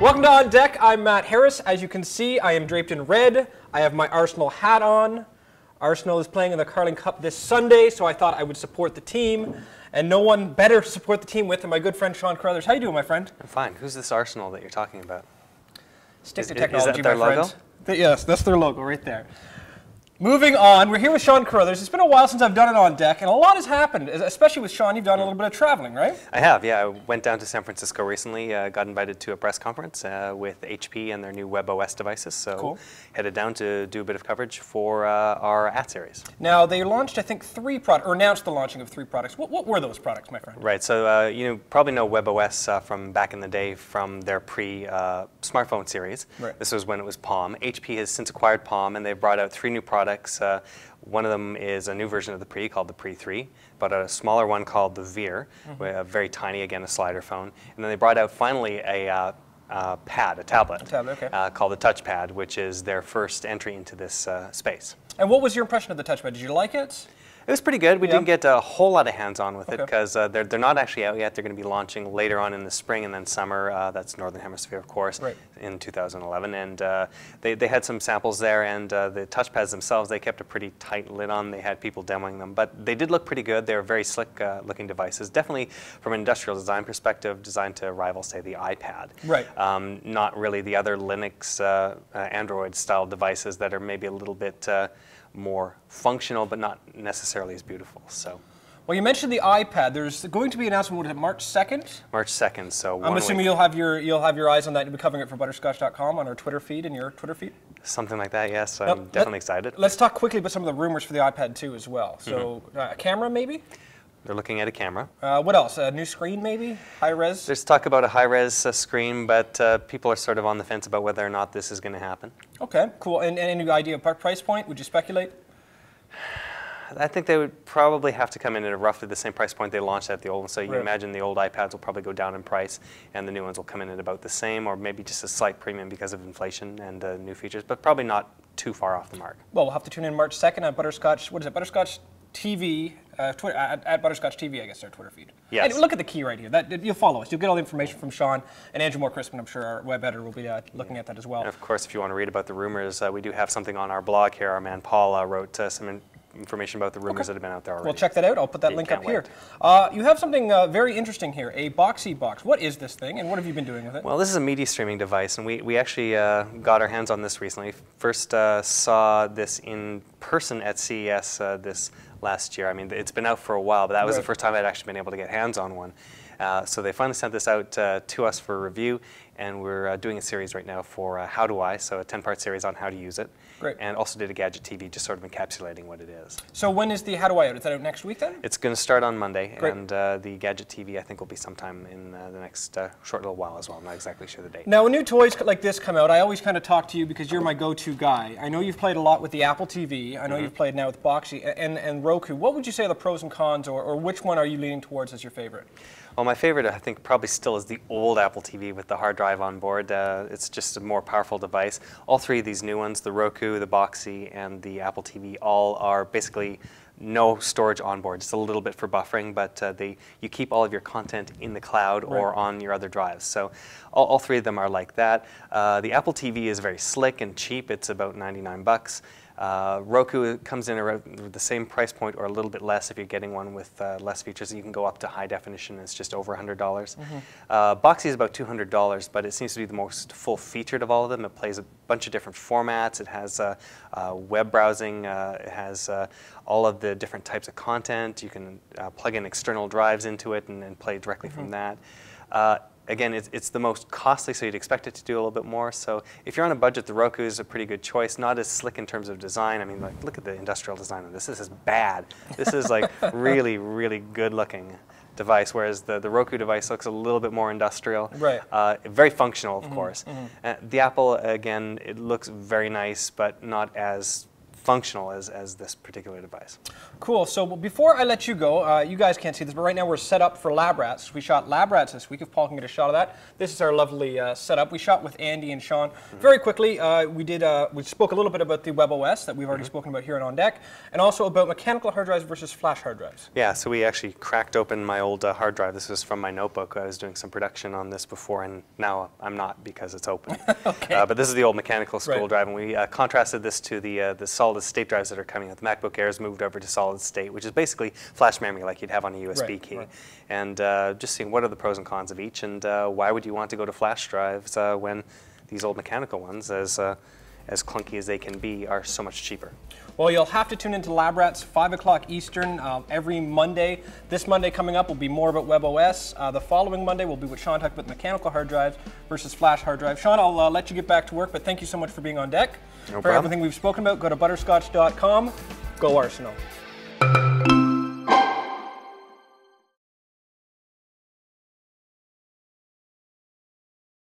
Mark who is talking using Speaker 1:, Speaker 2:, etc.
Speaker 1: Welcome to On Deck. I'm Matt Harris. As you can see, I am draped in red. I have my Arsenal hat on. Arsenal is playing in the Carling Cup this Sunday, so I thought I would support the team. And no one better to support the team with than my good friend Sean Carruthers. How you doing, my friend?
Speaker 2: I'm fine. Who's this Arsenal that you're talking about?
Speaker 1: Stick to technology,
Speaker 2: is that their
Speaker 1: my
Speaker 2: logo?
Speaker 1: friend. Yes, that's their logo right there. Moving on, we're here with Sean Carruthers. It's been a while since I've done it on deck, and a lot has happened, especially with Sean. You've done a little bit of traveling, right?
Speaker 2: I have, yeah. I went down to San Francisco recently, got invited to a press conference with HP and their new WebOS devices, so
Speaker 1: cool.
Speaker 2: Headed down to do a bit of coverage for our at series.
Speaker 1: Now, they launched, I think, 3 products, or announced the launching of 3 products. What were those products, my friend?
Speaker 2: Right, so you probably know WebOS from back in the day from their pre-smartphone series.
Speaker 1: Right.
Speaker 2: This was when it was Palm. HP has since acquired Palm, and they've brought out 3 new products. One of them is a new version of the Pre called the Pre 3, but a smaller one called the Veer, very tiny, again, a slider phone. And then they brought out finally a tablet,
Speaker 1: Okay.
Speaker 2: called the TouchPad, which is their first entry into this space.
Speaker 1: And what was your impression of the TouchPad? Did you like it?
Speaker 2: It was pretty good. We didn't get a whole lot of hands-on with it
Speaker 1: Okay.
Speaker 2: because they're not actually out yet. They're going to be launching later on in the spring and then summer. That's Northern Hemisphere, of course,
Speaker 1: right.
Speaker 2: in 2011. And they had some samples there, and the touchpads themselves, they kept a pretty tight lid on. They had people demoing them, but they did look pretty good. They were very slick-looking devices. Definitely, from an industrial design perspective, designed to rival, say, the iPad.
Speaker 1: Right.
Speaker 2: Not really the other Linux, Android-style devices that are maybe a little bit more functional, but not necessarily as beautiful. So,
Speaker 1: well, you mentioned the iPad. There's going to be an announcement. What is it, March 2nd?
Speaker 2: March 2nd. So
Speaker 1: I'm assuming you'll have your eyes on that. You'll be covering it for Butterscotch.com on our Twitter feed and your Twitter feed.
Speaker 2: Something like that. Yes, I'm definitely excited.
Speaker 1: Let's talk quickly about some of the rumors for the iPad 2 as well. So, a camera maybe.
Speaker 2: They're looking at a camera.
Speaker 1: What else? A new screen maybe? High res?
Speaker 2: There's talk about a high-res screen, but people are sort of on the fence about whether or not this is going to happen.
Speaker 1: Okay, cool. And any idea of price point? Would you speculate?
Speaker 2: I think they would probably have to come in at roughly the same price point they launched at the old one. So you can imagine the old iPads will probably go down in price, and the new ones will come in at about the same, or maybe just a slight premium because of inflation and new features, but probably not too far off the mark.
Speaker 1: Well, we'll have to tune in March 2nd on Butterscotch. What is it? Butterscotch TV, Twitter, at Butterscotch TV, I guess, their Twitter feed.
Speaker 2: Yes.
Speaker 1: And look at the key right here. You'll follow us. You'll get all the information from Sean and Andrew Moore-Crispin. I'm sure our web editor will be looking at that as well.
Speaker 2: And of course, if you want to read about the rumors, we do have something on our blog here. Our man Paul wrote some information about the rumors that have been out there already.
Speaker 1: We'll check that out. I'll put that link up here. You have something very interesting here, a Boxee Box. What is this thing, and what have you been doing with it?
Speaker 2: Well, this is a media streaming device, and we actually got our hands on this recently. First saw this in person at CES this last year. I mean, it's been out for a while, but that was the first time I'd actually been able to get hands on one. So they finally sent this out to us for review, and we're doing a series right now for How Do I, so a 10-part series on how to use it.
Speaker 1: Great.
Speaker 2: And also did a Gadget TV, just sort of encapsulating what it is.
Speaker 1: So when is the How Do I out? Is that out next week then?
Speaker 2: It's going to start on Monday,
Speaker 1: Great.
Speaker 2: and the Gadget TV I think will be sometime in the next short little while as well. I'm not exactly sure the date.
Speaker 1: Now, when new toys like this come out, I always kind of talk to you because you're my go-to guy. I know you've played a lot with the Apple TV. I know you've played now with Boxee and Roku. What would you say are the pros and cons, or which one are you leaning towards as your favorite?
Speaker 2: Well, my favorite, I think, probably still is the old Apple TV with the hard drive on board. It's just a more powerful device. All 3 of these new ones, the Roku, the Boxee, and the Apple TV, all are basically no storage on board. Just a little bit for buffering, but you keep all of your content in the cloud or on your other drives. So all 3 of them are like that. The Apple TV is very slick and cheap. It's about $99. Roku comes in around the same price point or a little bit less if you're getting one with less features. You can go up to high definition. It's just over $100. Boxee is about $200, but it seems to be the most full-featured of all of them. It plays a bunch of different formats. It has web browsing. It has all of the different types of content. You can plug in external drives into it and play directly from that. Again, it's the most costly, so you'd expect it to do a little bit more. So if you're on a budget, the Roku is a pretty good choice. Not as slick in terms of design. I mean, like, look at the industrial design of this. This is bad. This is like really, really good-looking device, whereas the Roku device looks a little bit more industrial.
Speaker 1: Right.
Speaker 2: Very functional, of course. The Apple, again, it looks very nice, but not as functional as this particular device.
Speaker 1: Cool. So before I let you go, you guys can't see this, but right now we're set up for Lab Rats. We shot Lab Rats this week. If Paul can get a shot of that. This is our lovely setup. We shot with Andy and Sean. Very quickly, we spoke a little bit about the WebOS that we've already spoken about here on Deck, and also about mechanical hard drives versus flash hard drives.
Speaker 2: Yeah, so we actually cracked open my old hard drive. This was from my notebook. I was doing some production on this before, and now I'm not because it's open.
Speaker 1: Okay.
Speaker 2: But this is the old mechanical scroll
Speaker 1: Right.
Speaker 2: drive, and we contrasted this to the solid state drives that are coming out. The MacBook Air's moved over to solid state, which is basically flash memory like you'd have on a USB key. Right. And just seeing what are the pros and cons of each, and why would you want to go to flash drives when these old mechanical ones, as clunky as they can be, are so much cheaper.
Speaker 1: Well, you'll have to tune into Lab Rats, 5 o'clock Eastern, every Monday. This Monday coming up will be more about WebOS. The following Monday will be what Sean talked about, mechanical hard drives versus flash hard drives. Sean, I'll let you get back to work, but thank you so much for being on Deck.
Speaker 2: No
Speaker 1: for
Speaker 2: problem.
Speaker 1: everything we've spoken about, go to butterscotch.com. Go Arsenal.